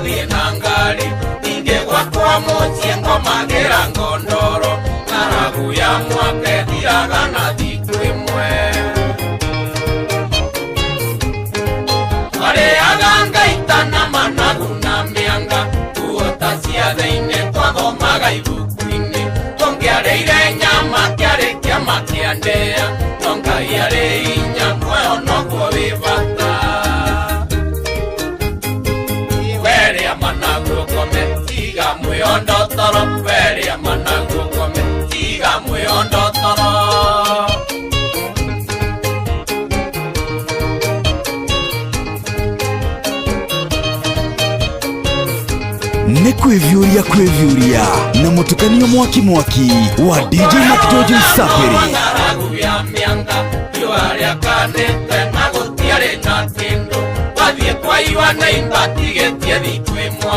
ngathiĩ na ngari ingĩgwa kwa mũciĩ ngomagĩra ngondoro ng'aragu ya mwaka ĩthiraga na thikũ ĩmwe arĩaga ngaita na managu na mĩanga guota ciathĩ-inĩ twathomaga ibuku-inĩ tũngĩarĩire nyama kĩarĩ kĩama kĩa ndĩa no Ngai arĩ hinya muoyo noguo wĩ bata werĩa managu ũkome tiga mwĩondo toro werĩa managu ũkome tiga mwĩondo toro Nĩ kwĩvyũria na mũtukanio mwaki wa DJ Mac George Msapĩrĩ ng'aragu ya mĩanga riũa rĩakanĩte na gũtiarĩ na kĩndũ wathiĩ kwa iwa na imbatigĩtie thikũ ĩmwe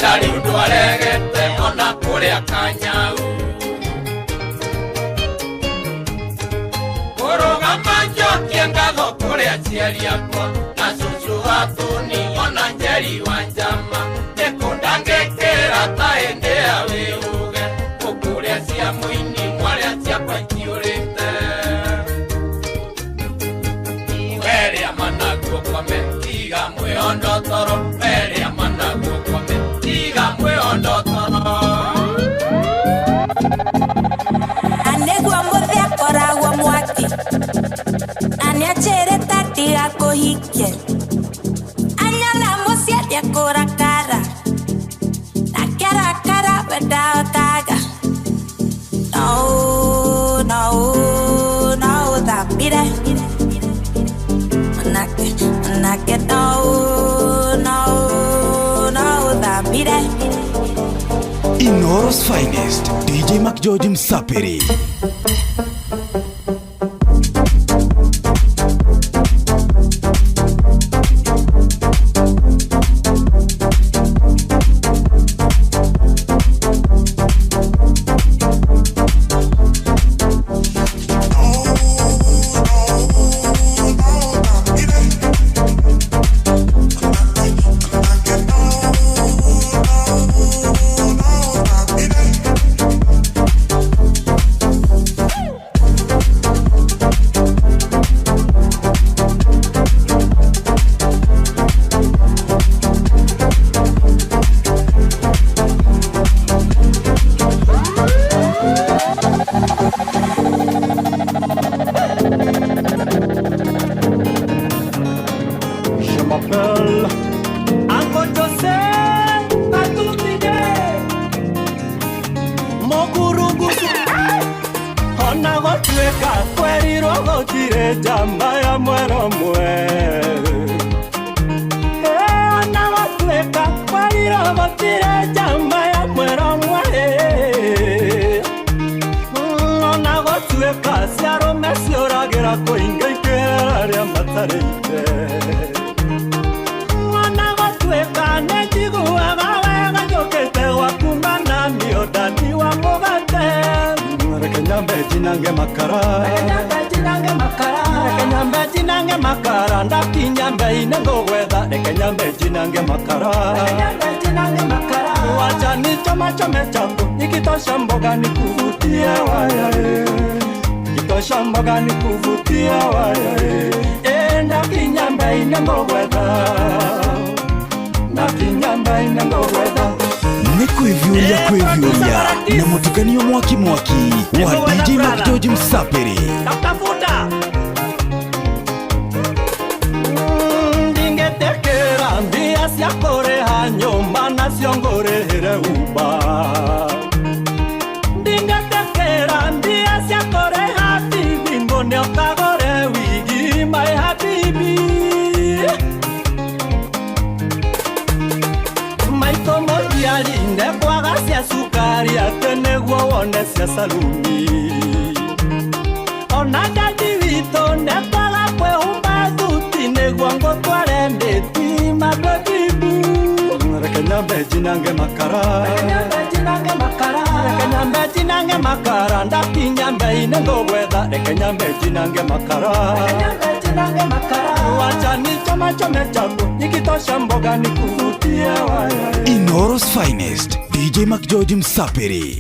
na rĩu ndwaregete ona kũrĩa Kanyau kũrũgama njokie ngatho kũrĩ aciari akwa na cũcũ wa Tũni ona Njeri wa Njama nĩkũndangĩkĩra ta hĩndĩ ya wĩũge ũkũrĩa cia mũini mwarĩa ciakwa itiũrĩte werĩa managu ũkome tiga mwĩondo toro werĩa managu ũkome tiga mwĩondo toro anĩguo mũthĩ akoragwo mwaki na nĩanjĩrĩte ndigakũhikie anyona mũciĩ kũrakara na kĩrakara wendaotaga no thambire manake no thambire Inoros finest DJ Mac George Msapĩrĩ Nĩ kwĩvyũria na mũtukanio mwaki wa DJ Mac George Msapĩrĩ tafuta ndingetekera mbia cia kũrĩha nyũmba nacio ngũrĩhĩre Uber ndingetekera mbia cia kũrĩha TV mbone ũkagũre wigi my habibi maitho mojiarinde kwaga cia sukari atĩ nĩguo wone cia saluni ona ndadi witũ nĩkwaga kwĩhumba thuti nĩguo ngũtware ndĩti mabebibu reke nyambe njinange makara ndakinya mbei-inĩ ngũgwetha reke nyambe njinange makara nange makara. Wacha nichome chako, nikitosha mboga nikuvutie waya. Inooro's finest, DJ Mac George Msapere.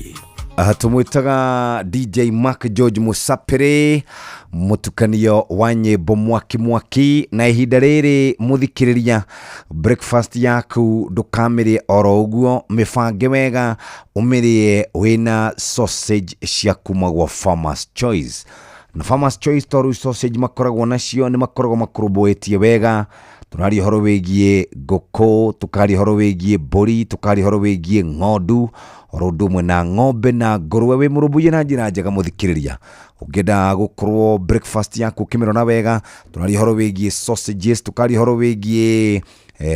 Tumwitaga DJ Mac George Musapere, mutukanio wa nyimbo mwaki na ihinda riri muthikiriria breakfast yaku ndukamire oro uguo, mifange wega umirie wina sausage cia kuma gwa Farmers Choice. Na Farmers Choice toru sausage makoragwo nacio ni makoragwo makuruboetie wega. Tunari horo wegie ngoko, tukari horo wegie mburi, tukari horo wegie ng'ondu, oro ndumwe na ng'ombe na ngũrwe. We murubuye na njira njega muthikiriria, ungenda gukorwo breakfast yaku kimirona wega, tunari horo wegie sausages, tukari horo wegie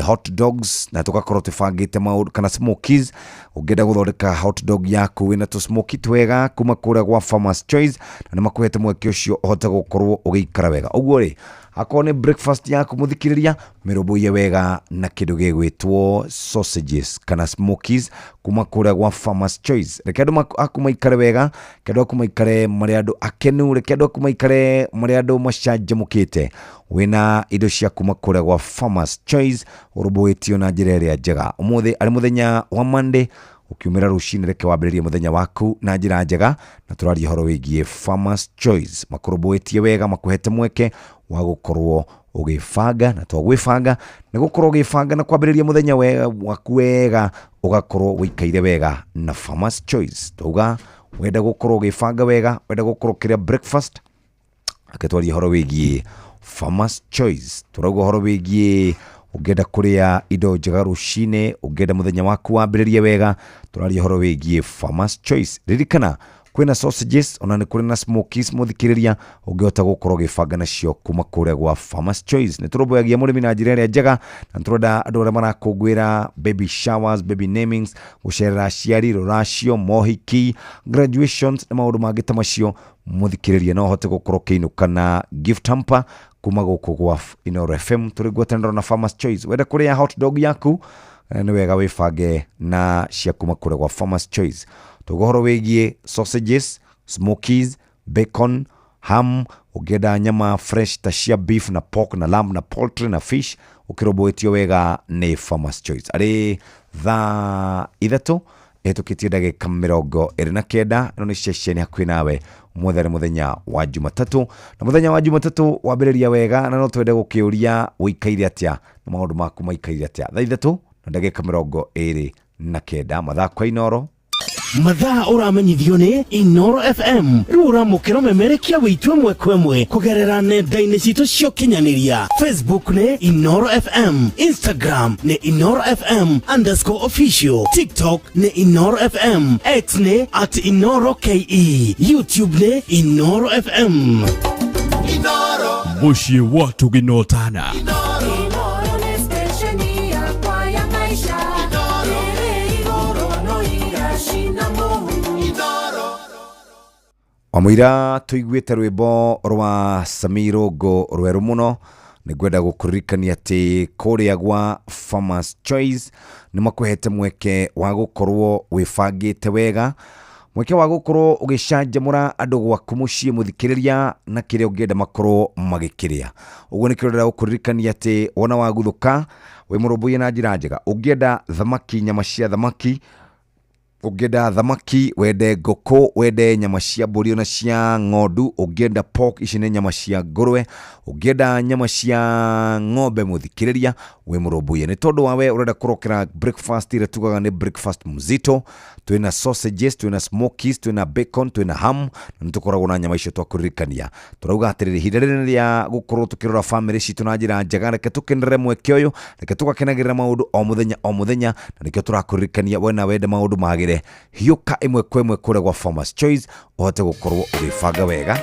hot dogs, na tugakorwo tubangite maundu kana smokies. Ungenda guthondeka hot dog yaku wina tu smoky twega kuma kuria gwa Farmers Choice, na nimakuhete mweke ucio uhota gukorwo ugiikara wega. Uguo ri akone breakfast yaku muthikiriria, mirubuye wega na kindu gigwitwo sausages kana smokies kuma kuria gwa Farmers Choice. Reke andu akumaikare wega, kendo akumaikare mari andu akenu, reke andu akumaikare mari andu macanjamukite wina indo cia kuma kuria gwa Farmers Choice urubuitio na njira iria njega. Umuthi ari muthenya wa Monday, ukiumira rucini reke wambiririe muthenya waku na njira njega, na turaria horo wigie Farmers Choice makurubuitie wega, makuhete mweke wa gukorwo ugifanga na twagwifanga ni gukorwo ugifanga na kwambiriria muthenya waku wega, ugakorwo wikaire wega na Farmers Choice. Tuga wenda gukorwo ugifanga wega, wenda gukorwo kiria breakfast, aketwaria horo wigie Farmers Choice. Turauga horo wigie ungenda kuria indo njega rucine, ungenda muthenya waku wambiririe wega, turaria horo wigie Farmers Choice. Ririkana kwina sausages ona ni kuri na smokies muthikiriria, ungehota gukorwo gifanga nacio kuma kuria gwa Farmers Choice. Ni turoboyagia murimi na njira iria njega, na turoda andu aria marakungwira baby showers, baby namings, gucerera aciari, ruracio, mohiki, graduations na maundu mangi ta macio. Muthikiriria no hote gukorwo kiinuka na gift hamper kuma guku gwa Inooro FM. Turigwatanira na Farmers Choice. Wenda kuria hot dog yaku ni wega wifange na cia kuma kuria gwa Farmers Choice. Tugohoro wegie sausages, smokies, bacon, ham, ugeda nyama fresh ta shia beef na pork na lamb na poultry na fish, ukiroboetio wega ni Farmers Choice. Ari tha ithatu etukitie ndagika 29 ino ni session hakuhi nawe muthenya wa Jumatatu. Na muthenya wa Jumatatu wambiriria wega, na no twende gukiuria wikaire atia na maundu maku maikaire atia. Tha ithatu na ndagika 29 mathaa kwa Inooro. Mathaa uramenyithio ni Inooro FM. Rura mukiro memerekia witwe mwekwemwe kugerera nenda-ini citu cio kinyaniria. Facebook ni Inooro FM, Instagram ni Inooro FM_official, TikTok ni Inooro FM, X ni @InooroKE, YouTube ni Inooro FM. Inooro Mushie watu ginotana. Inooro ni station ya kwa ya maisha. Amwira tuiguite rwimbo rwa Samiro go rweru muno, ni gwenda gukuririkania ati kuria gwa Farmers Choice ni makuhete mweke wa gukorwo wifangite wega, mweke wa gukorwo ugicanjamura andu gwaku mucii muthikiriria na kiria ungenda makorwo magikiria. Uguo ni kirorera gukuririkania ati wona waguthuka we murubuye na njira njega, ungenda thamaki, nyama cia thamaki, ungenda thamaki, wende ngoko, wende nyama cia mburi na cia ng'ondu, ungenda pork, ici ni nyama cia ngũrwe, ungenda nyama cia ng'ombe muthikiriria we murubuye. Ni tondu wawe urenda kurokera breakfast ire tugaga ni breakfast mzito, twina sausages, twina smokies, twina bacon, twina ham, na tukoragwo na nyama icio twakuririkania. Turauga atiriri ihinda riri ria gukorwo tukirora family citu na njira njega, reke tukenere mweke uyu, reke tugakenagirira maundu o muthenya, na reke turakuririkania we na wende maundu magire hiuka imwe kwa imwe kuria gwa Farmers Choice, uhote gukorwo ugifanga wega.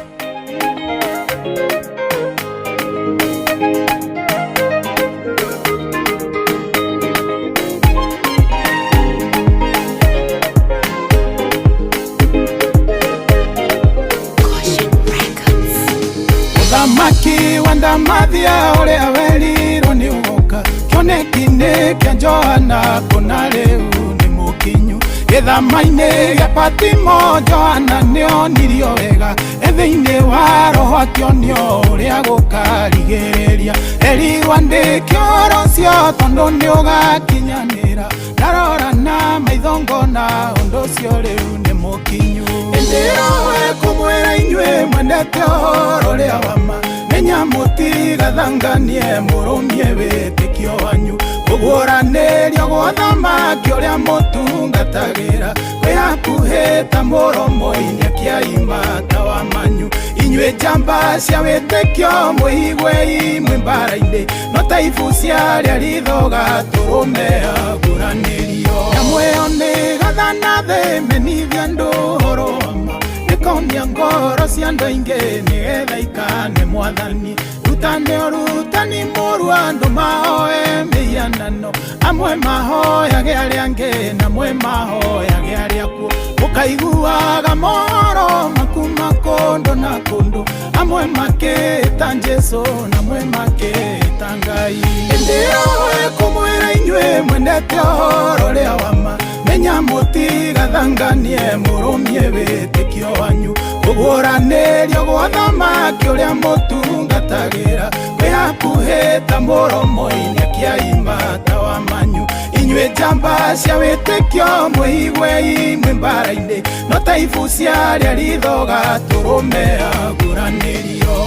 Maki wanda mathia ore aweriro ni ugoka kione kine kia Johana kuna leu ni mukinyu ithamaine ya Patimo Johana nio nirio wega ethiine wa roho gwakionio uria gukarigereria erirwa ndikioro cio tondu niugakinyanira ndarora na maithongona undu ucio riu ni mukinyu indirowe kumwira inyue mwendete uhoro uria wama menya mutigathanganie murumie witikio wanyu kuguranirio gwa thamaki uria mutungatagira kwihakuhita muromo-ini akiaimata wa manyu inyue njamba cia witikio mwihigwe imwe mbara-ini no ta ibu ciaria rithoga turume aguranirio nyamweyo ni gathana thi menithia andu uhoro wama nikonia ngoro cia andu aingi nigetha ikane mwathani rutani muru andu mahoe mianano amwe mahoyage aria angi namwe mahoyage aria kuo mukaiguaga mohoro makuma kundu na kundu amwe makita Jesu namwe makita Ngai indirowe kumwira inyue mwendete uhoro uria wama menya mutigathanganie murumie witikio wanyu kuguranirio gwa thamaki uria mutungatagira kwihakuhita muromo-ini akiaimata wa manyu inyue njamba cia witikio mwihigwe imwe mbara-ini no ta ibu ciaria rithoga turume aguranirio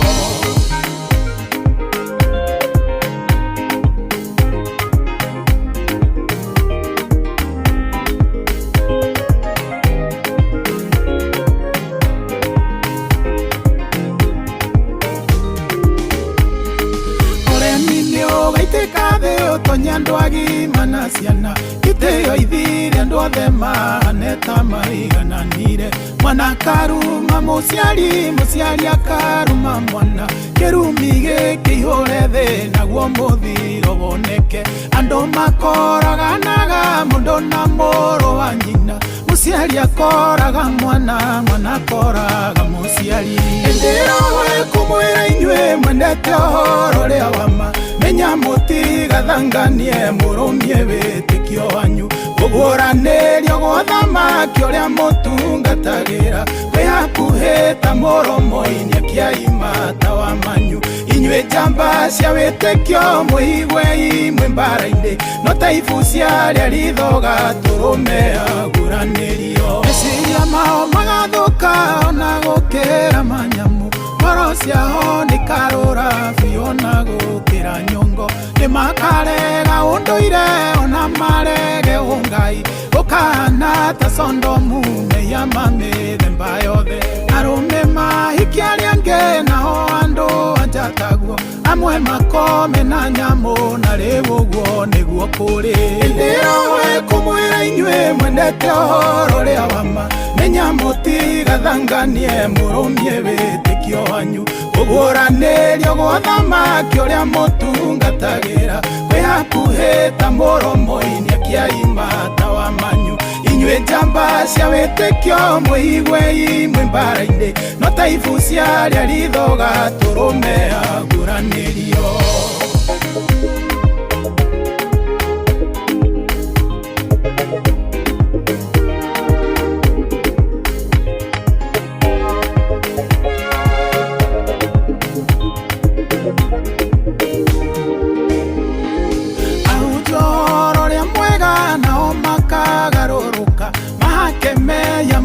andu agima na ciana itio ithire andu othe maneta maigananire mwana karuma muciari akaruma mwana kirumi giki ihure thi naguo muthiro woneke andu makoraganaga mundu na muru wa nyina muciari akoraga mwana akoraga muciari indirowe kumwira inyue mwendete uhoro uria wama menya mutigathanganie murumie witikio wanyu kuguranirio gwa thamaki uria mutungatagira kwihakuhita muromo-ini akiaimata wa manyu inyue njamba cia witikio mwihigwe imwe mbara-ini no ta ibu ciaria rithoga turume aguranirio meciria mao magathuka ona gukira manyamu ngoro ciao nikarura biu na gukira nyongo nimakarega unduire ona marege ungai ukana ta Sodomu meya mamithemba yothe arume mahikia aria angi nao andu anjataguo amwe makome na nyamu na riu uguo niguo kuri indirowe kumwira inyue mwendete uhoro uria wama menya mutigathanganie murumie witikio wanyu kuguranirio gwa thamaki uria mutungatagira kwihakuhita muromo-ini akiaimata wa manyu inyue njamba cia witikio mwihigwe imwe mbara-ini no ta ibu ciaria rithoga turume aguranirio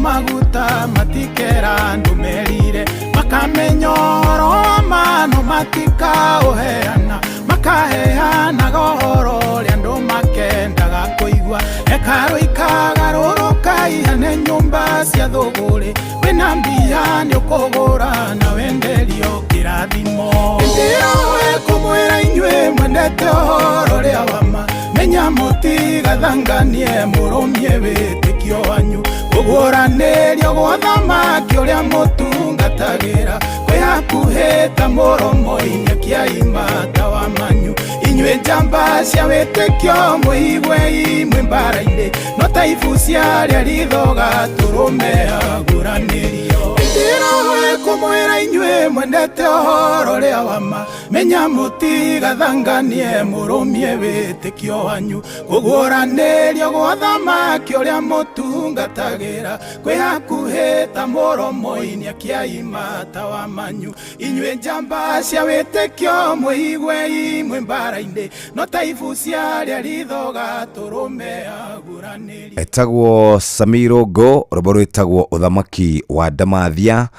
maguta matikera ndumerire makamenya uhoro wa mano matika uheana makaheana gohoro ria andu makendaga kuigua hekalu ikagarũrũka ihane nyumba cia thũgũrĩ wĩna mbia nĩ ũkũgũra na wenderio kĩrathimo indirowe kumwĩra inyue mwendete ũhoro ũrĩa wama menya mũtigathanganie mũrũmie wĩtĩkio wanyu kũguũranĩrio gwa thamaki ũrĩa mũtungatagĩra kwĩhakuhĩta mũromo-inĩ akĩaimata wa manyu inyue njamba cia wĩtĩkio mwĩigwe imwe mbara-inĩ no ta ibu ciarĩa rithoga tũrũme agũranĩrio indirowe kumwĩra inyue mwendete ohoro ria wama menya mutiga thanganie murumie witikio wanyu kuguranĩrio gwa thamaki uria mutungatagira kwihakuhita muromo-ini akiaimata wa manyu inywe njamba cia witikio muigwe imwe mbara-ini no taibu ciaria rithoga turume aguranĩri. Etagwo Samiro Go robo rwitagwo uthamaki wa Damathia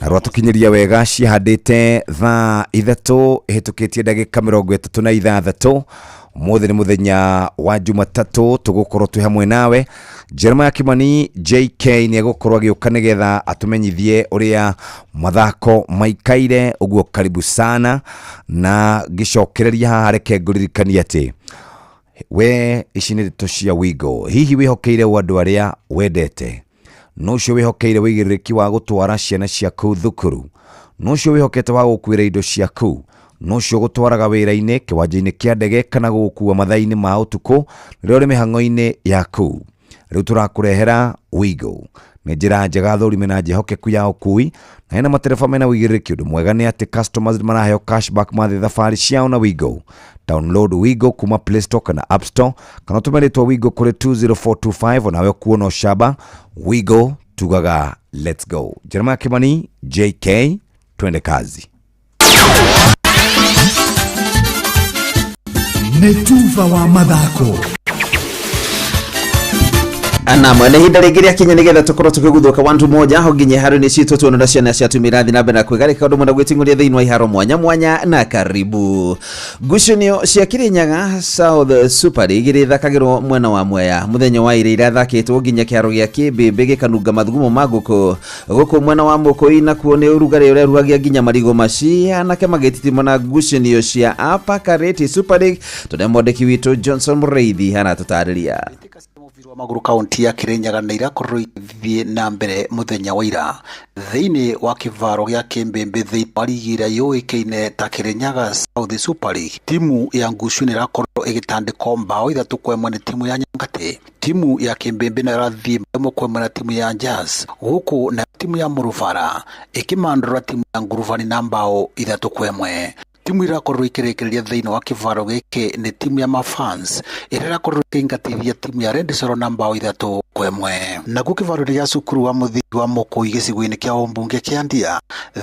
na rwatukinyiria wega cihandite thaa 3 ihitukitie ndagika 36 Mothe ni muthenya wa Jumatatu tugukorwo twi hamwe nawe. Jeremiah Kimani JK ni agukorwo agiuka nigetha atumenyithie uria mathako maikaire. Uguo karibu sana na gicokereria haha reke nguririkanie ati we ici nĩ ndeto cia Wigo. Hihi wihokeire andu aria wendete? No cio wihokeire wigiriki wa gutwara ciana ciaku thukuru? No cio wihokete wa gukwira indo ciaku? No cio gutwaraga wira-ini kiwanja-ini kia ndege kana gukua mathaa-ini ma utuku riria uri mihango-ini yaku? Riu turakurehera Wigo. Nĩ njĩra njega thũrime na njehokeku ya ũkui na hena matereba mena wĩigĩrĩrĩki. Ũndũ mwega nĩ atĩ customers maraheo cashback mathe thabarĩ ciao na Wigo. Download Wigo kuma Play Store kana App Store kana ũtũme rĩtwa Wigo kũrĩ 20425 onawe kuona ũcamba. Wigo tugaga let's go. Jeremiah Kimani JK, twende kazi. Netuva wa mathako ana mwana hinda rigiria kinya nigetha tukorwo tukiguthuka wantu moja ho nginye haro ni cito tuona ciana cia tumirathi na bena kwigarika undu mwana gwitinguria thiini wa iharo mwanya na karibu. Ngucanio cia Kirinyaga South Super League ithakagirwo mwena wa Mwea muthenya wa ira irathakitwo nginya kiaro gia Kibimbi gikanunga mathugumo maguko guku mwena wa Mukui na kuone urugari uria rugagia nginya marigo maci anake magititimo na ngucanio cia Apakareti Super League. Tudemondeki witu Johnson Mureithi hana tutariria wa maguru kaunti ya Kirinyaga na irakorwo ithie na mbere muthenya wa ira thiini wa kivaro gia Kimbimbi thiini wa ligi iria yuikaine ta Kirinyaga South Super League. Timu ya Ngucu ni irakorwo igitandika mbao 3-1 ni timu ya Nyangate. Timu ya Kimbimbi na irathie 1-1 na timu ya Jazz, huku na timu ya Muruvara ikimandura timu ya Nguruvani na mbao 3-1. Timu irakorwo ikirekereria thiini wa kivaro giki ni timu ya Mafans irakorwo ikingatithia timu ya Red Soro na mbao 3-1. Naguo kivaro gia cukuru wa muthii wa Mukui gicigo-ini kia Umbunge kia Ndia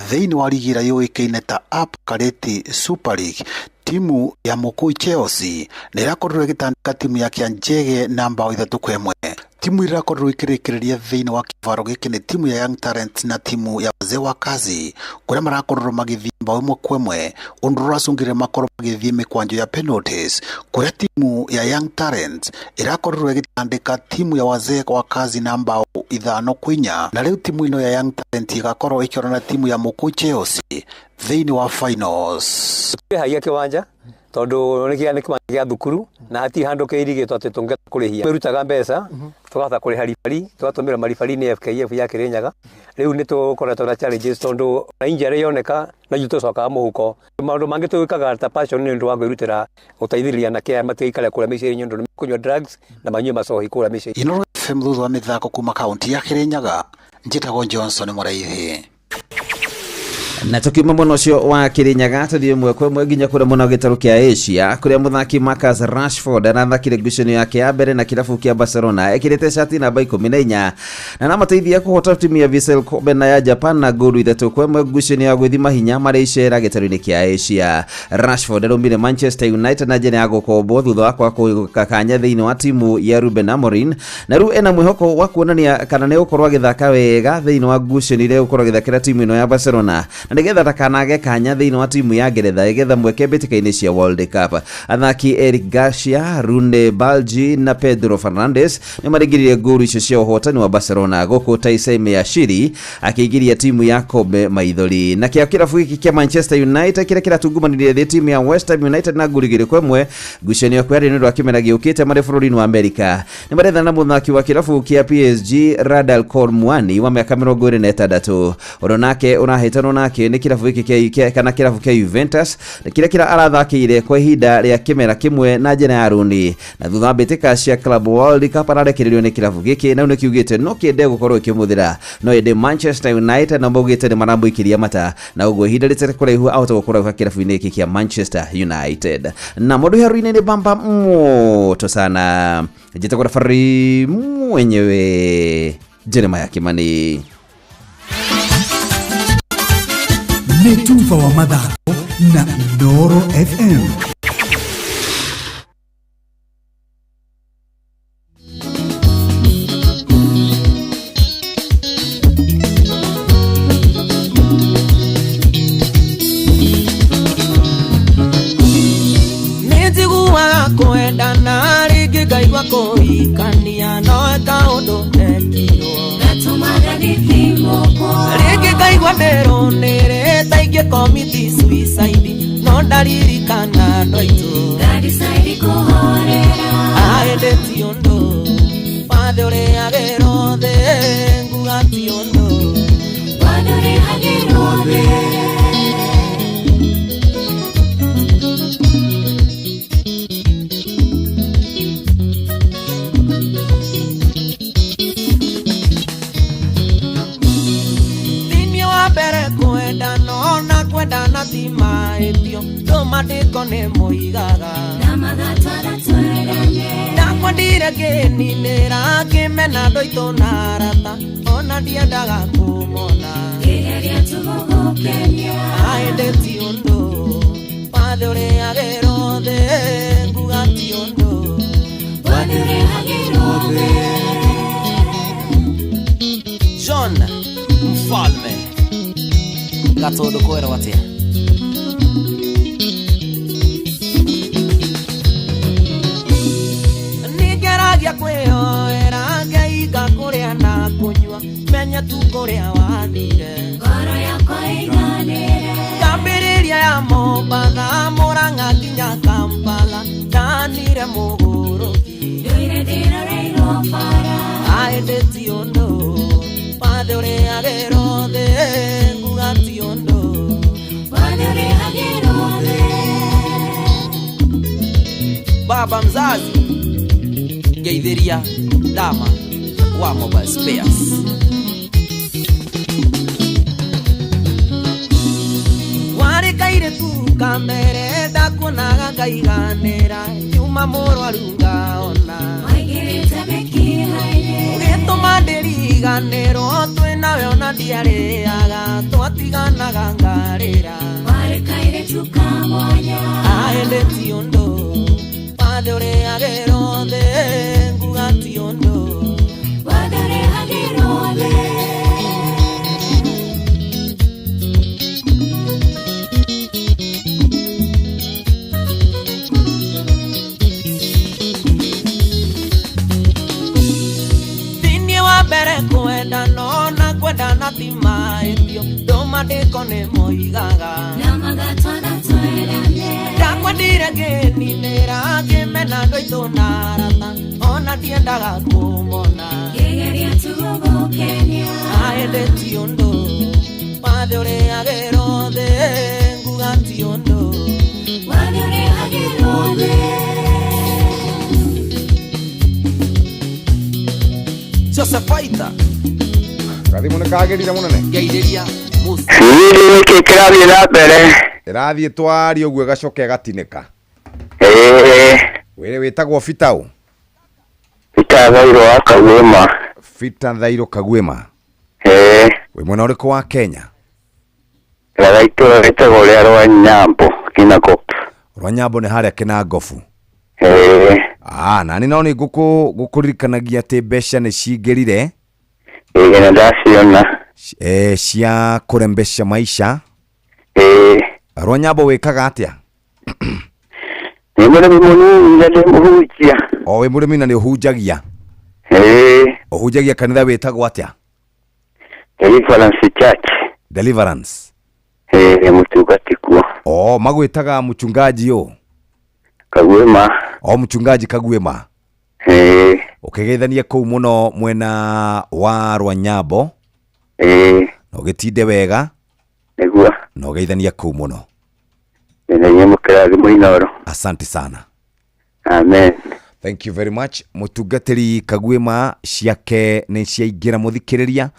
thiini wa ligi iria yuikaine ta Apakareti Super League, timu ya Mukui Chelsea ni irakorwo igitandika timu ya Kianjege na mbao 3-1. Timu irakorwo ikirekereria thiini wa kivaro giki ni timu ya Young Talent na timu ya wazee wa kazi kuria marakorwo magithie mbao 1-1 undu uracungire makorwo magithie mikwanjo ya penalties kuria timu ya Young Talent irakorwo igitandika timu ya wazee wa kazi na mbao 5-4 na riu timu ino ya Young Talent igakorwo ikiorana timu ya Mukui Chelsea thiini wa finals. Haia kiwanja tondu ni kia thukuru na hati handu keirigitwo ati tungeta kurihia merutaga mbeca tukahota kuriha ribari tugatumira maribari ni FKF ya Kirinyaga. Riu ni tukoretwo na challenges tondu na injury yoneka na yuto soka muhuko maundu mangi tuikaga ta passion ni ndu wa gwirutira uteithiriria na kia matiikale kula miciri nyundu ni kunywa drugs na manyua macohi kula miciri. Inoro FM thutha wa mithako kuma kaunti ya Kirinyaga njitagwo Johnson Mureithi. Na tukiuma mwena ucio wa Kirinyaga tuthie mwekwe nginya kuria mwena gitaru kia Asia kuria muthaki Marcus Rashford arathakire ngucanio yake ya mbere na kirabu kia Barcelona ekirite shati namba 14 na namateithia kuhota timu ya Vissel Kobe na ya Japan na golu 3-1 ngucanio ya gwithima hinya mari icera gitaru-ini kia Asia. Rashford arumire Manchester United na jene agokombo thutha wa kakanya thiini wa timu ya Ruben Amorim na riu ena mwihoko wa kuonania kana ni ukorwo agithaka wega thiini wa ngucanio ile ukorwo agithakira timu ino ya Barcelona na nigetha takanage kanya thiini wa timu ya Ngeretha igetha mweke mbĩtĩka-inĩ cia World Cup. Athaki Eric Garcia, Rune Balji na Pedro Fernandes ni maringiririe ngolu icio cia ũhotani wa Barcelona gũkũ Taisem ya Shiri akĩingĩria timu ya Kobe maithori. Na kĩrabu gĩkĩ kia Manchester United kĩrĩa kĩratungumanirie thĩ timu ya West Ham United na ngolu 2-1 ngucanio kwa nĩ ũndũ wa kĩmera gĩũkĩte marĩ bũrũri-inĩ wa Amerika. Nĩ maretha na mũthaki wa kĩrabu kia PSG Radal Kolmuani wa mĩaka 26 ũndũ nake ũrahĩtanwo nake ni kirabu giki kana kirabu kia Juventus kira arathakire kwa ihinda ria kimera kimwe na njira ya runi na thutha mbitika cia Club World Cup ararekererio ni kirabu giki na ni kiugite no kiende gukorwo kimuthira no ende Manchester United na mbugite ni marambuikiria mata na ugo ihinda rite kuraihu out gukorwo kirabu-ini giki kia Manchester United na mundu heruine ni bamba moto sana jita kwa fari mwenyewe Jeremiah Kimani Netufa wa Madhako na Inooro FM. Nitiguaga kwenda na rĩngĩ ngaigua kũhikania no kaũndũ ndekirwo gatũmaga ndĩkimũkwo rĩngĩ ngaigua ndĩrũnĩrĩ ta ingĩkomiti suicide no ndaririkana andũ aitũ ngandicide kũhorera aĩndĩ ti ũndũ wathe ũrĩagĩrwo thĩ nguga ti ũndũ wathe ũrĩagĩrwo thĩ na tima etio toma de kone moigaga na magatara twerene na kwandire geni nera kimena doito narata ona ndiendaga kumona igeria tugogo Kenya aende ti undo padore agero de nguga ti undo padore agero de John Mfalme gatodo kwera watia nigeragia kwĩyoera ngeiga kũrĩa na kũnyua menya tu kũrĩa wathire ngoro yakwa ĩiganĩre ngambĩrĩria ya Mombatha Mũrang'a nginya Kampala ndanire mũgũrũki ndũire ndĩroreirwo bara aĩndĩ ti ũndũ wathe ũrĩagĩrwo thĩ nguga ti ũndũ wathe ũrĩagĩrwo thĩ baba mzazi Geithiria Dama wa Mobile Spares wari kaire tu kamere ndakuonaga ngaiganĩra nyuma mũrwaru ngaona waigĩrĩte mĩkiha-inĩ ũgĩtũma ndĩriganĩrwo twĩnawe ona ndiarĩaga twatiganaga ngarĩra wari kaire tu kamwanya aĩndĩ ti ũndũ wathe ũrĩagĩrwo thĩ nguga ti ũndũ wathe ũrĩagĩrwo thĩ thĩinĩ wa mbere kwenda no na kwenda na tima ĩtio ndũma ndĩkone moigaga na magatwana twerane ndakwendire ngĩninĩra ngĩmena andũ aitũ na arata ona ndiendaga kũmona ngĩgeria tu gũgũkenia aĩndĩ ti ũndũ wathe ũrĩagĩrwo thĩ nguga ti ũndũ wathe ũrĩagĩrwo thĩ Joseph Waita Kathimu nĩkagĩrire mũnene Geithiria Siri wiki kĩrathiĩ na mbere ĩrathiĩ twari ũguo gacoke gatinĩka wĩrĩ wĩtagwo Fitau Peter Thairo wa Kagwema Peter Thairo Kagwema wĩ mwena ũrĩkũ wa Kenya Ragaitũ wĩtagwo rĩa Rwanyambo Kinangop Rwanyambo nĩ harĩa Kinangofu na nĩ no nĩ ngũkũririkanagia atĩ mbeca nĩ cingĩrire na ndaciona cia kũrembesha maisha Rwanyambo wĩkaga atĩa nĩ mũrĩmi mũnini na ndĩmũhunjia wĩ mũrĩmi na nĩ ũhunjagia ũhunjagia kanitha wĩtagwo atĩa Deliverance Church Deliverance mũtungati kuo magwĩtaga mchungaji Kagwema mchungaji Kagwema ũkĩgeithania kũu mũno mwena wa Rwanyambo na ũgĩtinde wega niguo no geithania kuu muno nyenye mukirathimo Inoro. Asante sana. Amen. Thank you very much. Mutungatiri Kagwema ciake ni ciaingira muthikiriria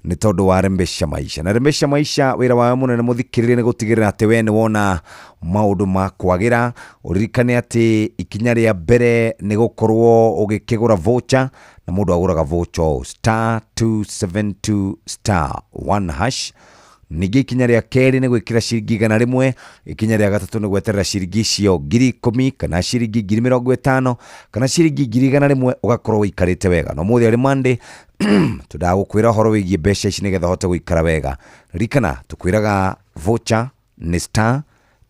ni tondu wa rembesha maisha na rembesha maisha wira wa muno na muthikiriria ni gutigirira ati we ni wona maundu ma kwagira uririkane ati ikinya ria mbere ni gukorwo ugikigura voucher na mundu aguraga voucher *272*1#. Ningĩ ikinya rĩa kerĩ nĩ gwĩkĩra ciringi 100, ikinya rĩa gatatũ nĩ gweterera ciringi cio 10,000 kana ciringi 50,000 kana ciringi 100,000 ugakorwo wĩikarĩte wega. No mũthĩ arĩ Monday tũndagũkwĩra ũhoro wĩgiĩ mbeca ici nĩgetha hote gũikara wega. Ririkana tũkwĩraga voucher nĩ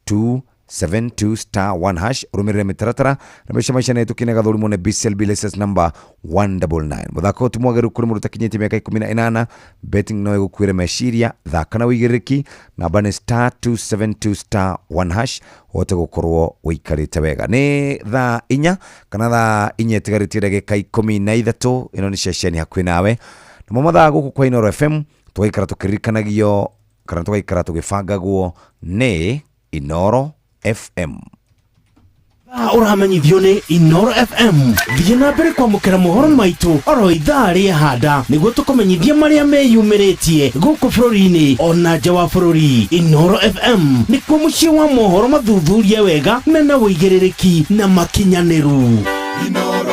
*272*1#. Urumirire mitaratara na mesha maisha na tukine gathurimo ne BCLB license number 199. Muthako tumwageru kuri muruta kinyeti miaka 18. Betting no igukwire meshiria thaka na wigiriki namba ni *272*1#. Wote gukorwo wikarite wega. Ni tha inya kana tha inya tigaritire geka 13. Ino ni session hakwi nawe. Na mathaa guku kwa Inoro FM twaikara tukirikanagio kana twaikara tugibangagwo ni Inoro FM. Uramenyithio ni Inoro FM. Thiĩ na mbere kwamũkĩra mohoro maitũ oro ithaa rĩa handa nĩguo tũkũmenyithia marĩa meyumĩrĩtie gũkũ bũrũri-inĩ ona nja wa bũrũri. Inoro FM nĩkuo mũciĩ wa mohoro mathuthurie wega mena wĩigĩrĩrĩki na makinyanĩru. Inoro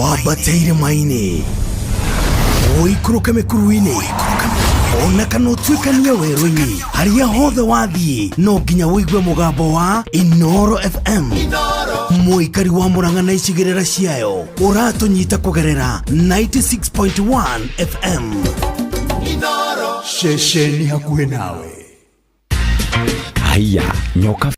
Wabateire maini oikuruke mekuruini ona kana utwikania werũ-inĩ harĩa hothe wathiĩ no nginya wĩigue mũgambo wa Inoro FM. Mũikari wa Murang'a na icigĩrĩra ciayo ũratũnyita kũgerera 96.1 FM. Inoro shesheni hakuhĩ nawe. Haya nyoka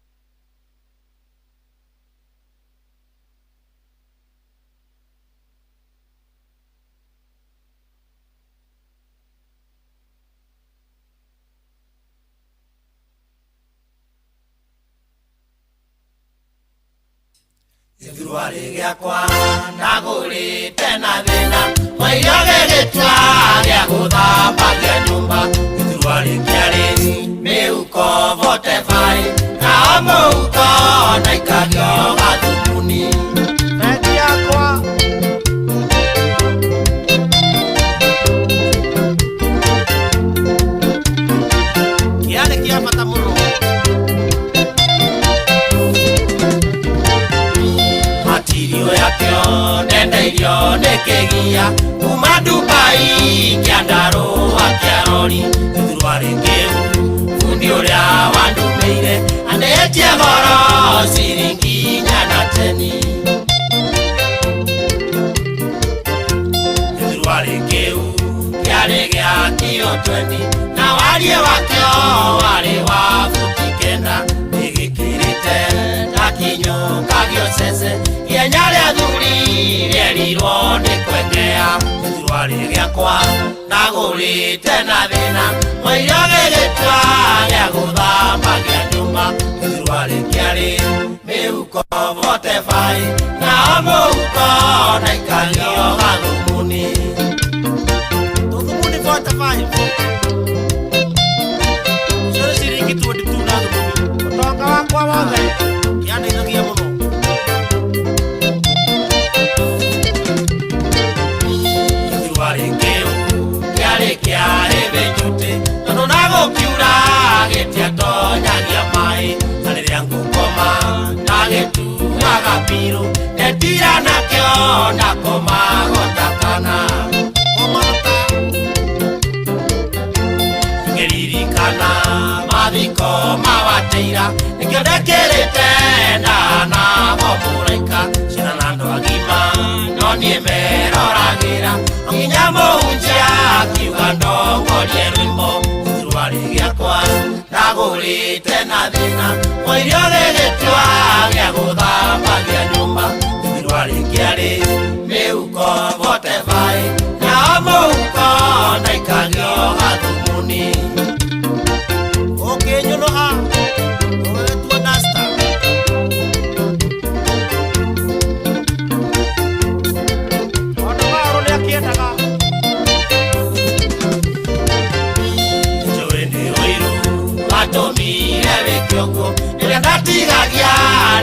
Thurwari giakwa ndagũrĩte na thĩna mwaiyage gĩtwa gĩa gũthambagia nyũmba. Thurwari kĩarĩ mĩhuko 45 na mũhuko na ikagio gathumuni. Fendi yakwa kĩarĩ kĩa bata mũno. Nendeirio nĩkĩgia kuma Dubai kĩandarũa kĩa rori. Thurwari kĩu fundi ũrĩa wandũmĩire anĩtie goro ciringi 110. Thurwari kĩu kĩarĩ gĩa kilo 20 na wariĩ wakĩo warĩ wa futi 9. Nĩgĩkĩrĩte na kinyũka gĩocece ienya rĩa thuri rĩerirwo nĩ kwengea. Thurwari gĩakwa ndagũrĩte na thĩna mwaiyage gĩtwa gĩa gũthambagia nyũmba. Thurwari kĩarĩ mĩhuko 45 na mũhuko na ikagio gathumuni. Thumuni 45 ciothe ciringi 22 na thumuni. Ũtonga wakwa wothe kĩandeithagia mũno. Tondũ na gũkiura gĩtiatonyagia maĩ na rĩrĩa ngũkoma na gĩtuaga pirũ ndetira nakĩo ndakoma gotakana. Ngĩririkana mathiko mawateira nĩkĩo ndekĩrĩte ndana mũraika cina na andũ agima no niĩ meroragĩra nginya mũhunjia akiuga ndongorie rwĩmbo. Thurwari gĩakwa ndagũrĩte na thĩna mwaiyage gĩtwa gĩa gũthambagia nyũmba. Thurwari kĩarĩ mĩhuko 45 na mũhuko na ikagio gathumuni. Ũkĩnyũnũha ndiatigagia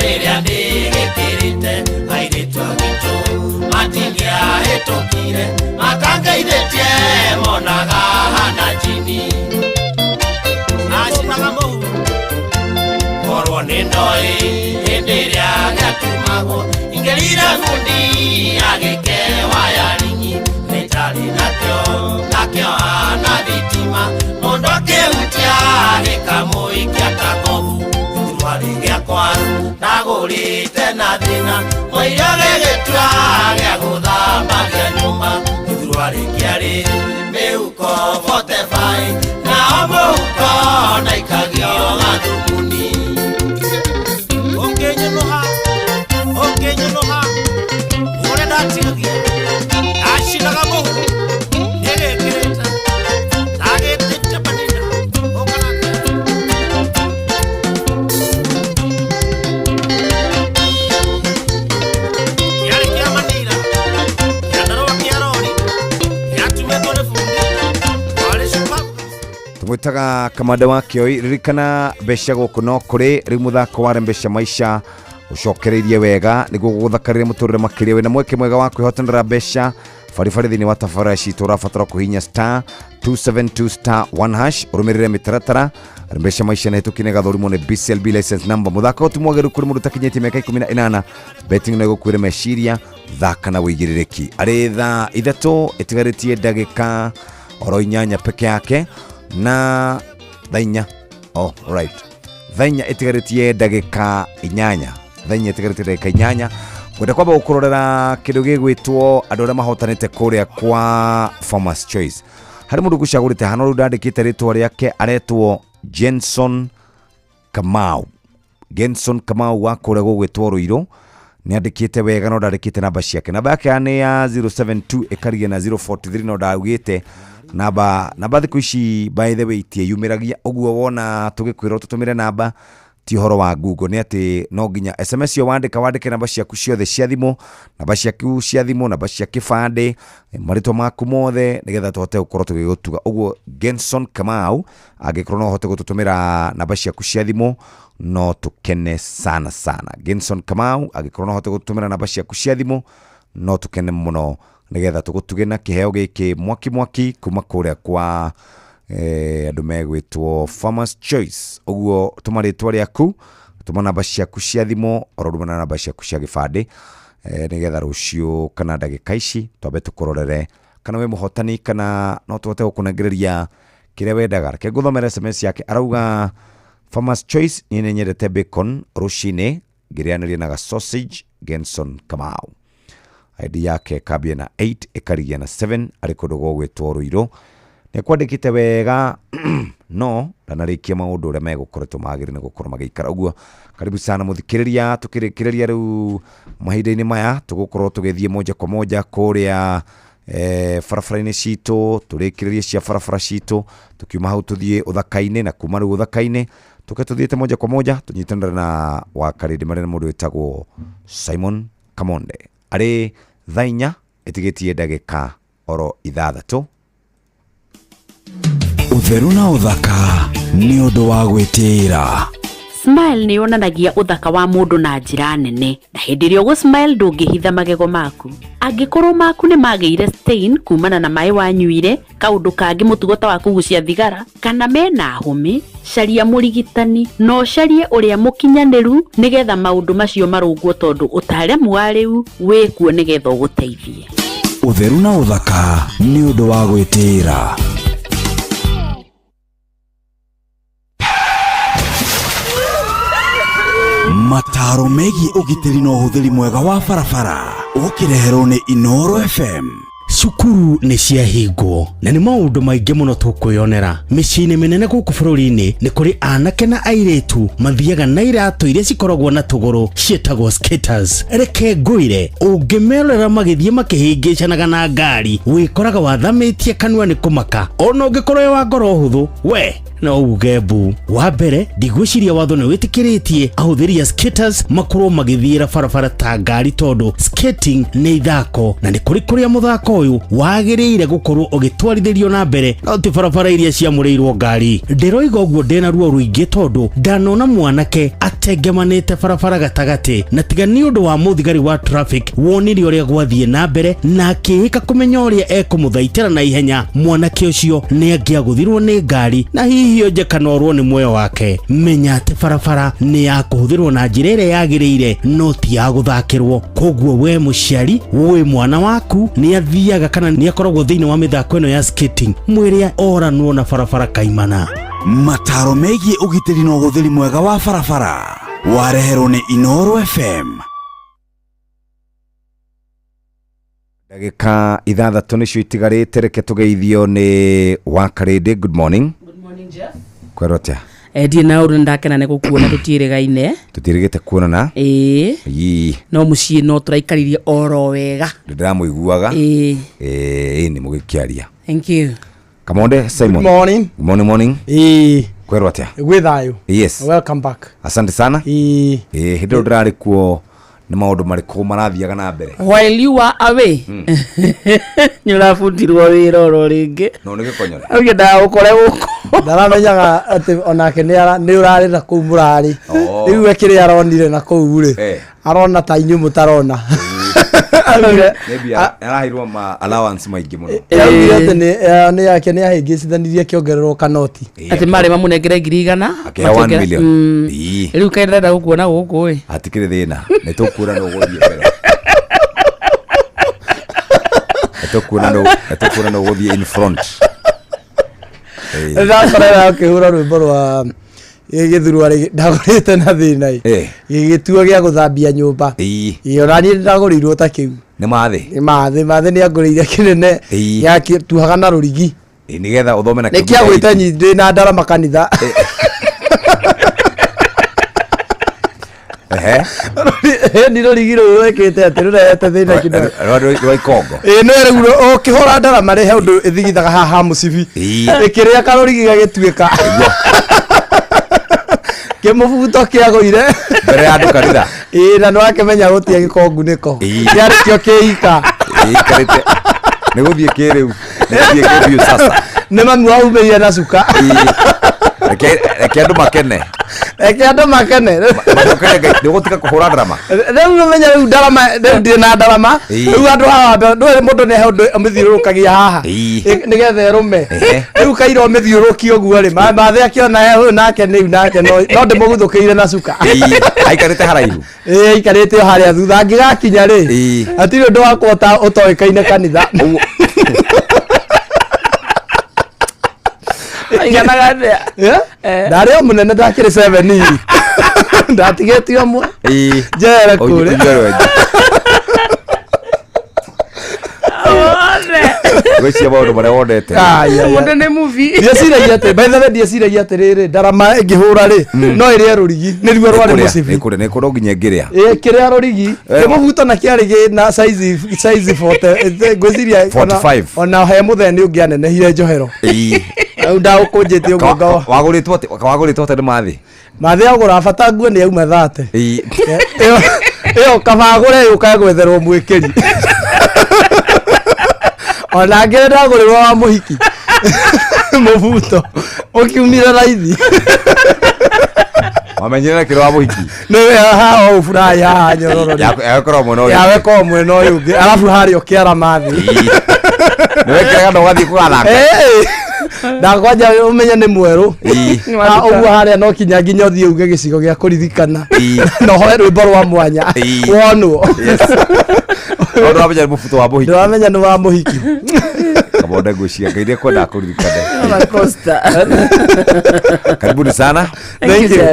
rĩrĩa ndĩgĩkĩrĩte airĩtu agitũ matingĩahĩtũkire makangeithĩtie monaga hana jini acinaga mũhu korwo nĩ ndoĩ hĩndĩ ĩrĩa gĩatumagwo ingĩrire bundi agĩke wayaringi nĩtarĩ nakĩo hana thitima mũndũ akĩhutia gĩkamũikia kakobu thurwarĩ gĩakwa ndagũrĩte na thĩna mũirio gĩgĩtua gĩa gũthambagia nyũmba thurwarĩ kĩarĩ mĩhuko 45 nao mũhuko naikagio gathumuni ũngĩnyũnũha ũrĩa ndatigagia acinaga mũhu nĩgĩkĩrĩte agĩtĩte manina tumwitaga kamanda wa Kioi ririkana mbeca gũkũ no kũrĩ rĩu mũthako wa mbeca maisha ucokereirie wega niguo gũthakarĩre mũtũrĩre makĩria wĩna mweke mwega wa kwĩhotanĩra mbeca baribari thĩinĩ wa tabarĩra citũ ũrabatara kũhihinya star 272 star 1 hash ũrũmĩrĩre mĩtaratara mbeca maisha nĩhĩtũkie gathũrimwo nĩ BCLB license number mũthako ũtumwagĩru kũrĩ mũndũ ũtakinyĩtie mĩaka 18 betting no ĩgũkuĩre meciria thaka na wĩigĩrĩrĩki arĩ thaa ithatũ ĩtigarĩtie ndagĩka oro inyanya peke yake na thainya right thainya ĩtigarĩtie ndagĩka inyanya thainya ĩtigarĩtie ndagĩka inyanya kwenda kwamba gũkũrorera kĩndũ gĩgwĩtwo andũ arĩa mahotanĩte kũrĩa kwa Farmers Choice harĩ mũndũ gũcagũrĩte hano rĩu ndandĩkĩte rĩtwa rĩake aretwo Jenson Kamau wa kũrĩa gũgwĩtwo Rũirũ nĩandĩkĩte wega no ndandĩkĩte namba ciake namba yake nĩ ya 072 ĩkarigia na 043 no ndaugĩte namba thikũ ici by the way tie yumĩragia ũguo wona tũgĩkwĩra tũtũmĩre namba ti horo wa Google nĩ atĩ no nginya SMS yo wandĩke namba ciaku ciothe cia thimũ namba ciaku cia thimũ namba cia kĩbandĩ marĩtwa maku mothe nĩgetha tũhote gũkorwo tũgĩgũtuga ũguo Genson Kamau angĩkorwo no ũhote gũtũtũmĩra namba ciaku cia thimũ no tũkene sana Genson Kamau angĩkorwo no ũhote gũtũtũmĩra namba ciaku cia thimũ no tũkene mũno nĩgetha tũgũtuge na kĩheo gĩkĩ mwaki kuma kũrĩa kwa andũ megwĩtwo Farmers Choice ũguo tũma rĩtwa rĩaku tũma namba ciaku cia thimũ oro na namba ciaku cia gĩbandĩ nĩgetha rũciũ kana ndagĩka ici twambe tũkũrorere kana we mũhotani kana no tũhote gũkũnengereria kĩrĩa wendaga reke ngũthomere SMS yake arauga Farmers Choice niĩ nĩnyendete bacon rũcinĩ ngĩrĩanĩria na sausage Genson Kamau ID yake kambia na 8 ĩkarigia na 7 arĩ kũndũ gwĩtwo Rũirũ nĩkwandĩkĩte wega no ndanarĩkia maũndũ ũrĩa megũkoretwo magĩrĩire nĩ gũkorwo magĩikara ũguo karibu sana mũthikĩrĩria tũkĩrĩkĩrĩria rĩu mahinda-inĩ maya tũgũkorwo tũgĩthiĩ moja kwa moja kũrĩa barabara-inĩ citũ tũrĩkĩrĩrie cia barabara citũ tũkiuma hau tũthiĩ ũthaka-inĩ na kuma rĩu ũthaka-inĩ tũthiĩte moja kwa moja tũnyitanĩre na wakarĩndĩ marĩa mũndũ wĩtagwo Simon Kamonde arĩ thainya ĩtigĩtie ndagĩka oro ithathatũ Utheru na uthaka ni undu wa gwĩtĩĩra. Smile nĩ yonanagia uthaka wa mũndũ na njĩra nene na hĩndĩ ĩrĩa ũgũ smile ndũngĩhitha magego maku angĩkorwo maku nĩ magĩire stain kumana na maĩ wanyuire kaũndũ kangĩ mũtugota wa kũgucia thigara kana mena hũmĩ caria mũrigitani no carie ũrĩa mũkinyanĩru nĩgetha maũndũ macio marũngwo tondũ ũtaaramu wa rĩu wĩkuo nĩgetha ũgũteithie. Utheru na uthaka ni undu wa gwĩtĩĩra. Mataro megiĩ ũgitĩri na ũhũthĩri mwega wa barabara ũkĩreherwo nĩ Inoro FM. Cukuru nĩ ciahingwo na nĩ maũndũ maingĩ mũno tũkwĩonera mĩciĩ-inĩ mĩnene gũkũ bũrũri-inĩ nĩ kũrĩ anake na airĩtu mathiaga na iratũ iria cikoragwo na tũgũrũ ciĩtagwo skaters. Reke ngwĩre ũngĩmerorera magĩthiĩ makĩhĩngĩcanaga na ngari wĩkoraga wathamĩtie kanua nĩ kũmaka ona ũngĩkorwo wa ngoro hũthũ we no ugebu wa mbere ndigwiciria watho nĩ wĩtĩkĩrĩtie ahũthĩri a skaters makorwo magĩthiĩra barabara ta ngari tondu skating nĩ ithako na nĩ kũrĩa mũthako ũyũ wagĩrĩire gũkorwo ũgĩtwarithĩrio na mbere ti barabara iria ciamũrĩirwo ngari. Ndĩroiga ũguo ndĩna ruo rũingĩ tondu ndanona mwanake atengemanĩte barabara gatagatĩ na tiga nĩ ũndũ wa mũthigari wa traffic wonire ũrĩa gwathiĩ na mbere na akĩhĩka kũmenya ũrĩa ekũmũthaitĩra na ihenya. Mwanake ũcio nĩ angĩagũthirwo nĩ ngari na hihi onje kanorwo nĩ muoyo wake. Menya atĩ barabara nĩ ya kũhũthĩrwo na njĩra ĩrĩa yagĩrĩire no ti ya gũthakĩrwo. Koguo we mũciari wĩ mwana waku nĩ athiaga kana nĩ akoragwo thĩinĩ wa mĩthako ĩno ya skating mwĩrĩa oranwo na barabara kaimana. Mataro megiĩ ũgitĩri na ũhũthĩri mwega wa barabara wareherwo nĩ Inoro FM. Ndagĩka ithathatũ nĩcio itigarĩte, reke tũgeithio nĩ Wakarĩndĩ. Good morning. Good morning, Jeff. Kwero atĩa? Ndiĩ na ũndũ ndakena nĩ gũkuona tũtiĩrĩgaine. Tũtiĩrĩgĩte kuonana? Ĩĩ. No mũciĩ no tũraikaririe oro wega. Ndĩramũiguaga. Ĩĩ. Nĩ mũgĩkĩaria. Thank you. Kamonde Simon. Good morning. Good morning, morning. Kwero atĩa? Gwĩ thayũ. Yes. Welcome back. Asante sana. Hĩndĩ ĩyo ndĩrarĩ kuo nĩ maũndũ marĩkũ marathiaga na mbere? While you were away. Nĩ ũrabutirwo wĩra oro rĩngĩ. No nĩ gĩkonyore. Auge ndagũkore gũkũ. Ndaramenyaga atĩ onake nĩ ũrarĩ na kũu mũrarĩ. Rĩu ekĩrĩ aronire na kũu rĩ. Arona ta inyuĩ mũtarona. Maybe arahirwo ma allowance maingĩ mũno. Nĩ yake nĩ ahĩngĩcithanirie kĩongererwo kanoti. Atĩ marĩ mamũnengere 100,000. Akĩha 1 million. Rĩu kaĩ ndĩrenda gũkuona gũkũ ĩ. Hatikĩrĩ thĩna. Nĩ tũkuona no gũthiĩ mbere. Nĩ tũkuona no gũthiĩ in front. Ndakorera akĩhũra rwĩmbo rwa gĩthurwa ndagũrĩte na thĩna gĩgĩtua gĩa gũthambia nyũmba. Iyo nani ndagũrĩirwo ta kĩu. Nĩ mathĩ. Mathĩ nĩ angũrĩire kĩnene gĩatuhaga na rũrigi. Nĩgetha ũthome na kĩu. Nĩ kĩagwĩte nyindĩ na ndarama kanitha. Ni rũrigi rũu wekĩte atĩ rũrehete thĩna kidogo. Rwa ikongo. No rĩu ũkĩhũra ndarama rĩ he ũndũ ĩthigithaga haha mũcibi. Ĩkĩrĩa karũrigi gagĩtuĩka. Kĩmũbuto kĩagũire. Mbere ya andũ kanitha. Na nĩ wakĩmenya gũtiga gĩkongunĩko. Kĩarĩkĩo kĩika. Ikarĩte. Nĩ gũthiĩ kĩrĩu. Nĩ gũthiĩ kĩrĩu sasa. Nĩ mami waumĩrire na cuka. Reke andũ makene. Reke andũ makene. Nĩ gũtiga kũhũra ndarama. Rĩu ũmenya rĩu ndarama ndĩ na ndarama. Rĩu andũ haha ndũrĩ mũndũ nĩ he ũndũ ũmĩthiũrũrũkagia haha. Nĩgetha ĩrũme. Rĩu kaira ũmĩthiũrũkia ũguo rĩ. Mathĩ akĩona ũyũ nake no ndĩmũguthũkĩire na cuka. Aikarĩte haraihu. Aikarĩte o harĩa thutha angĩgakinya rĩ. Hatirĩ ũndũ wakwa ũtoĩkaine kanitha. Aiganaga ndĩa. Ndarĩ o mũnene ndakĩrĩ 7 ndatigĩtio ũmwe. Njere kũrĩ. Gwĩciria maũndũ marĩa wonete. Mũndũ nĩ movie. Ndieciragia atĩ by the way ndieciragia atĩrĩrĩ ndarama ĩngĩhũra rĩ no ĩrĩa rũrigi nĩruo rwarĩ mũcibi. Nĩ kũrĩa nginya ngĩrĩa. Kĩrĩa rũrigi kĩmũbuto na kĩarĩ na size 40 gwĩciria 45. Ona he mũthenya ũngĩanenehire njohero. Ndagũkũnjĩte ũguo ngawa. Wagũrĩtwo atĩ nĩ mathĩ. Mathĩ agũra bata nguo nĩ auma 30. Ĩyo kabagũre yũka gwetherwo mwĩkĩri. Ona ngĩrĩ ndagũrĩrwo wa mũhiki. Mũbuto ũkiumire raithi. Wamenyera kĩro wa mũhiki. Nĩ haha o furahi haha nyororo. Yakorwo mwena ũyũ. Yakorwo mwena ũyũ ũngĩ. Alafu harĩ ũkĩara mathi. Nĩ wekĩraga ndo gathiĩ kũgathaka. Ndakwanja ũmenye nĩ mwerũ. Ũguo harĩa no kinya nginya ũthiĩ uge gĩcigo gĩa kũririkana. No hoe rwĩmbo rwa mwanya. Wonwo. Ndo wamenya nĩ mũbuto wa mũhiki. Ndo wamenya nĩ wa mũhiki. Kamonde ngwĩciria Ngai nĩekwendaga kũririkane. Karibuni sana. Thank you.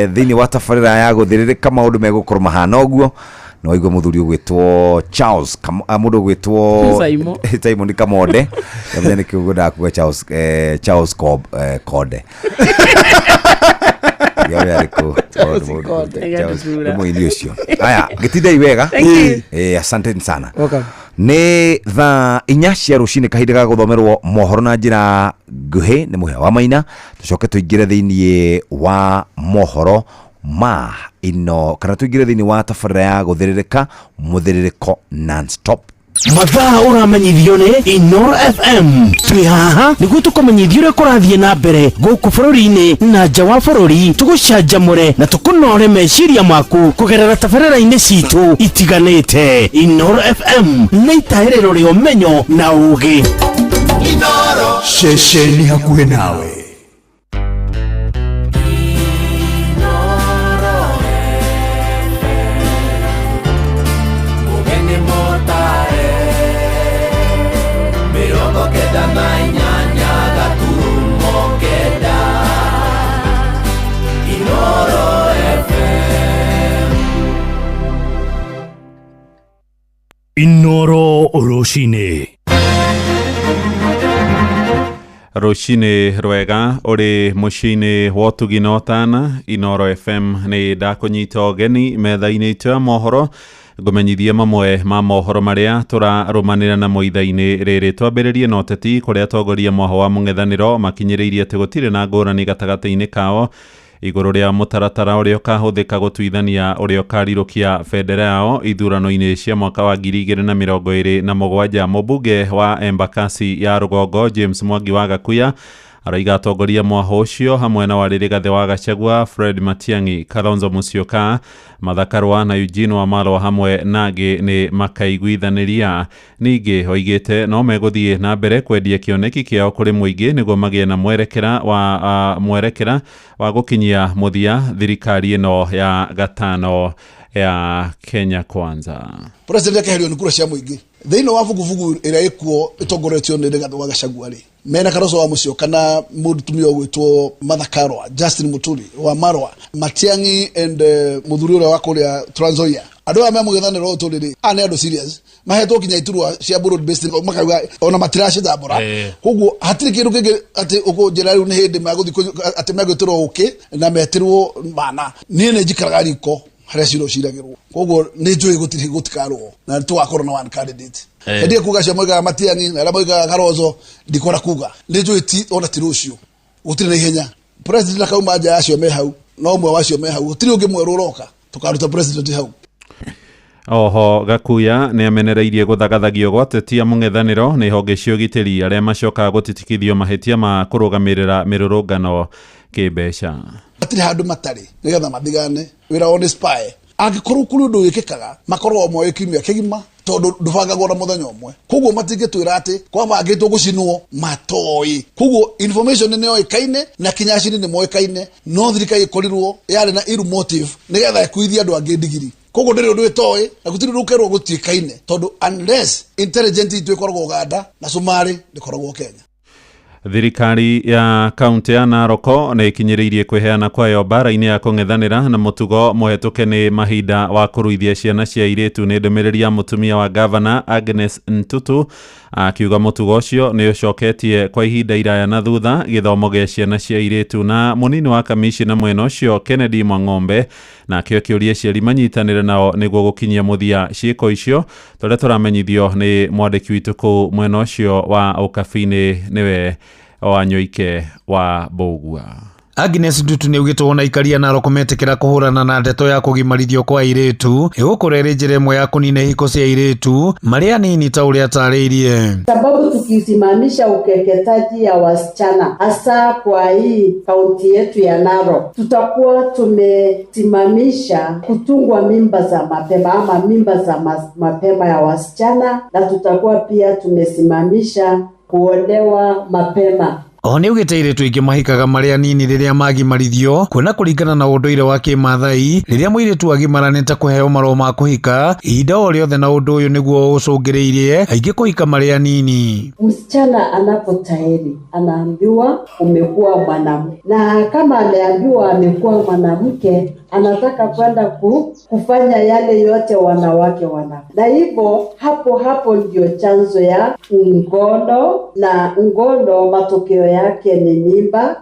Thĩinĩ wa tabarĩra ya gũthĩrĩrĩka maũndũ megũkorwo mahana ũguo. No igwe muthuri ugwitwo Charles mundu ugwitwo Simon Kamonde yamenya ni kiugo kuga Charles Kode yawe ariko mo ini ucio aya gitinde iwega asante sana nĩ thaa 4 cia rũcinĩ kahinda ga gũthomerwo mohoro na njĩra nguhĩ nĩ Mũhĩa wa Maina. Tũcoke tũingĩre thĩinĩ wa mohoro ma ino kana tũingĩre thĩinĩ wa tabarĩra ya gũthĩrĩrĩka mũthĩrĩrĩko non-stop. Mathaa ũramenyithio nĩ Inoro FM. Twĩ haha nĩguo tũkũmenyithia ũrĩa kũrathiĩ na mbere gũkũ bũrũri-inĩ na nja wa bũrũri, tũgũcanjamũre na tũkũnore meciria maku kũgerera tabarĩra-inĩ citũ itiganĩte. Inoro FM nĩ itaĩrĩro rĩa ũmenyo na ũũgĩ. Inoro ceceni hakuhĩ nawe. Inoro Roshine. Roshine rwega uri mushine wotuginotana. Inoro FM ni ndakunyita ogeni metha-inĩ itũ ya mohoro ngũmenyithia mamwe ma mohoro marĩa tũrarumanĩra na moitha-inĩ rĩrĩ. Twambĩrĩrie na ũteti kũrĩa atongoria mwaho wa mũng'ethanĩro makinyĩrĩirie atĩ gũtirĩ na ngũrani gatagatĩ-inĩ kao igũrũ rĩa mũtaratara ũrĩa ũkahũthĩka gũtuithania ũrĩa ũkarirũkia bendera yao ithurano-inĩ cia mwaka wa 2027. Mũmbunge wa Embakasi ya Rũgongo James Mwangi wa Gakuya araiga atongoria mwaho ũcio hamwe na Warĩrĩgathe wa Gachagua, Fred Matiang'i, Kalonzo Musyoka, Martha Karua na Eugene Wamalwa hamwe nangĩ nĩ makaiguithanĩria. Ningĩ oigĩte no megũthiĩ na mbere kwendia kĩoneki kĩao kũrĩ mũingĩ nĩguo magĩe na mwerekera wa gũkinyia mũthia thirikari ĩno ya gatano ya Kenya Kwanza. President akaherio nĩ kura cia mũingĩ thĩinĩ wa vuguvugu ĩrĩa ĩkuo ĩtongoretio nĩ Rigathi wa Gachagua mena Kalonzo wa Musyoka na mũtumia ũgwĩtwo Martha Karua, Justin Muturi wa Marwa, Matiang'i and mũthuri ũrĩa wa kũrĩa Trans Nzoia. Andũ aya memũng'ethanĩro ũtũrĩrĩ nĩ andũ serious mahetwo kinya iturwa cia broad based makauga ona matiracithambũra. Koguo hatirĩ kĩndũ kĩngĩ atĩ ũkũnjĩra rĩu nĩ hĩndĩ megũthiĩ atĩ megwĩtĩrwo ũkĩ na metirwo mana. Niĩ nĩ njikaraga riko harĩa ciro ciragĩrwo, koguo nĩ njũĩ gũtikarwo na tũgakorwo na one candidate. Hĩndĩ kuga cia moigaga Matiang'i na arĩa moigaga Kalonzo ndikora kuga nĩ njũĩ ti ona ti rũciũ gũtirĩ na ihenya. President akauma nja acio me hau no ũmwe wacio me hau gũtirĩ ũngĩ mwerũ ũroka tũkaruta president hau. Oho Gakuya nĩ amenereirie gũthagathagio gwa ateti a mũng'ethanĩro nĩ honge cia ũgitĩri arĩa macokaga gũtitikithio mahĩtia ma kũrũgamĩrĩra mĩrũrũngano kĩmbeca. Hatirĩ handũ matarĩ nĩgetha mathigane wĩra on spy. Angĩkorwo kũrĩ ũndũ wĩkĩkaga makorwo moĩ kiumia kĩgima tondũ ndũbangagwo na mũthenya ũmwe. Koguo matingĩtwĩra atĩ kwabangĩtwo gũcinwo matoĩ. Koguo information nĩ yoĩkaine na kinyacini nĩ moĩkaine no thirikari ĩkorirwo yarĩ na ill motive nĩgetha ĩkuithie andũ angĩ ndigiri. Koguo ndĩrĩ ũndũ ĩtoĩ na gũtirĩ ũndũ ũkerwo gũtuĩkaine tondũ unless intelligent itũ ĩkoragwo Uganda na Somali ndĩkoragwo Kenya. Thirikari ya kaunti ya Naroko nĩ ikinyĩrĩirie kwĩheana kwayo mbara-inĩ ya kũng'ethanĩra na mũtugo mũhetũke nĩ mahinda wa kũruithia ciana cia airĩtu. Nĩ ndũmĩrĩri ya mũtumia wa gavana Agnes Ntutu akiuga mũtugo ũcio nĩ ũcoketie kwa ihinda iraya na thutha gĩthomo gĩa ciana cia airĩtu. Na mũnini wa kamishina mwena ũcio Kennedy Mwang'ombe nake akĩũria aciari manyitanĩre nao nĩguo gũkinyia mũthia ciĩko icio. Tũrĩa tũramenyithio nĩ mwandĩki witũ kũu mwena ũcio wa ũkabi-inĩ nĩwe Wanyoike wa Bogua. Agnes Ntutu nĩ ugĩte wona ikaria Naroko metĩkĩra kũhũrana na ndeto ya kũgimarithio kwa airĩtu ĩgũkorwo ĩrĩ njĩra ĩmwe ya kũnina ihiko cia airĩtu marĩa anini ta ũrĩa atarĩirie. Sababu tukisimamisha ukeketaji ya wasichana hasa kwa hii kaunti yetu ya Narok, tutakuwa tumesimamisha kutungwa mimba za mapema ama mimba za mapema ya wasichana, na tutakuwa pia tumesimamisha kuolewa mapema. O nĩ ugĩte airĩtu aingĩ mahikaga marĩa nini rĩrĩa magimarithio, kuona kũringana na ũndũire wa kĩmathai rĩrĩa mũirĩtu agimaranĩte kũheo marũa ma kũhika ihinda o rĩothe, na ũndũ ũyũ nĩguo ũcũngĩrĩirie aingĩ kũhika marĩa nini. Msichana anapotahiri anaambiwa umekuwa mwanamke, na kama ameambiwa amekuwa mwanamke anataka kwenda kufanya yale yote wanawake wana, na hivyo hapo ndio chanzo ya ngono, na ngono matokeo yake ni mimba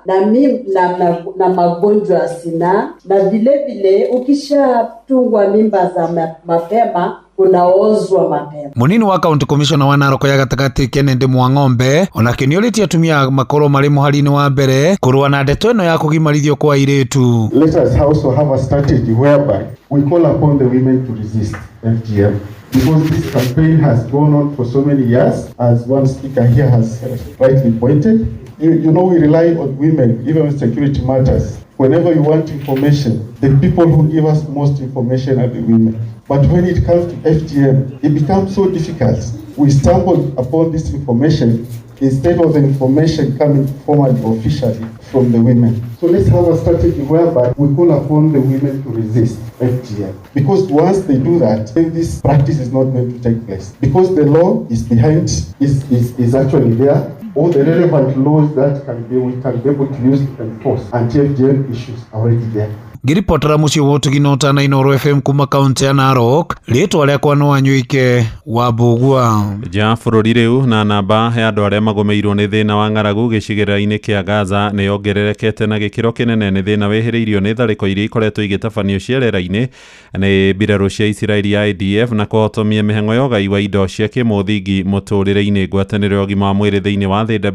na magonjwa sina, na vile ukishatungwa mimba za mapema unaozwa mapema. Munini wa County Commissioner wa Narok ya gatagati Kennedy Mwang'ombe onake nĩorĩtie atumia makorwo marĩ mũhari-inĩ wa mbere kũrũa na ndeto ĩno ya kũgimarithio kwa airĩtu. Let us also have a strategy whereby we call upon the women to resist FGM. Because this campaign has gone on for so many years, as one speaker here has rightly pointed. You know, we rely on women, even on security matters. Whenever you want information, the people who give us most information are the women. But when it comes to FGM, it becomes so difficult. We stumble upon this information instead of the information coming formally, officially from the women. So let's have a strategy whereby we call upon the women to resist FGM. Because once they do that, then this practice is not going to take place. Because the law is behind, is actually there. All the relevant laws that we can be able to use to enforce anti-FGM issues are already there. Ngiripotera muciĩ wa ũtũginota na Inooro FM kuma kaunti ya Narok, rĩtwa rĩakwa no Wanyuike wa Mbũgua. Ja bũrũri rĩu na namba ya andũ arĩa magomeirwo nĩ thĩna wa ng'aragu gĩcigĩrĩra-inĩ kĩa Gaza nĩ yongererekete na gĩkĩro kĩnene nĩ thĩna wĩhĩrĩirio nĩ tharĩko iria ikoretwo igĩtabanio ciarera-inĩ nĩ mbirarũ cia Isiraeli ya ADF na kũhotomia mĩhang'o ya ũgai wa indo cia kĩmũthingi mũtũrĩre-inĩ. Ngwatanĩro ya ũgima wa mwĩrĩ thĩinĩ wa thĩ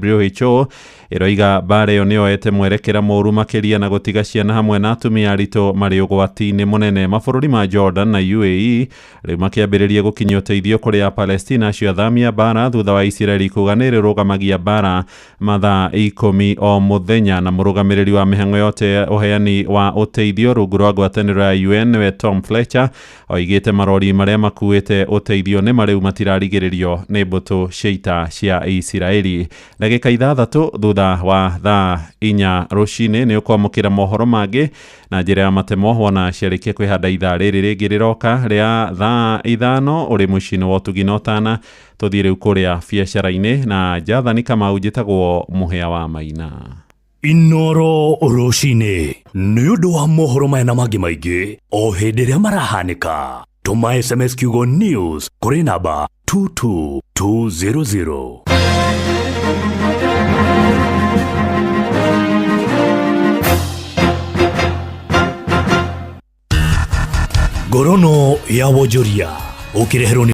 WHO ĩroiga mbara ĩyo nĩyoete mwerekera mũru makĩria na gũtiga ciana hamwe na atumia aritũ marĩ ũgwati-inĩ mũnene. Mabũrũri ma Jordan na UAE rĩu makĩambĩrĩria gũkinyia ũteithio kũrĩ Palestina acio athamia mbara thutha wa Isiraeli kuga nĩ rĩrũgamagia mbara mathaa 10 o mũthenya. Na mũrũgamĩrĩri wa mĩhang'o yote ũheani wa ũteithio rungu rwa ngwatanĩro ya UN we Tom Fletcher oigĩte marori marĩa makuĩte ũteithio nĩ marĩu matirarigĩrĩrio nĩ mbũtũ cia ita cia Isiraeli. Ndagĩka 6 thutha wa thaa 4 rũcinĩ nĩ ũkwamũkĩra mohoro mangĩ na njĩra ya matemo wona ciarĩkia kwĩhanda ithaa rĩrĩ rĩngĩ rĩroka rĩa thaa 5 ũrĩ mũciĩ-inĩ wa ũtuginotana. Tũthiĩ rĩu kũrĩa biacara-inĩ na Jathani Kamau njĩtagwo mũhĩa wa Maina. Inooro rũcinĩ nĩ ũndũ wa mohoro maya na mangĩ maingĩ o hĩndĩ ĩrĩa marahanĩka. Tũma SMS kiugo news kũrĩ namba 22200. Ngorono ya wonjoria ũkĩreherwo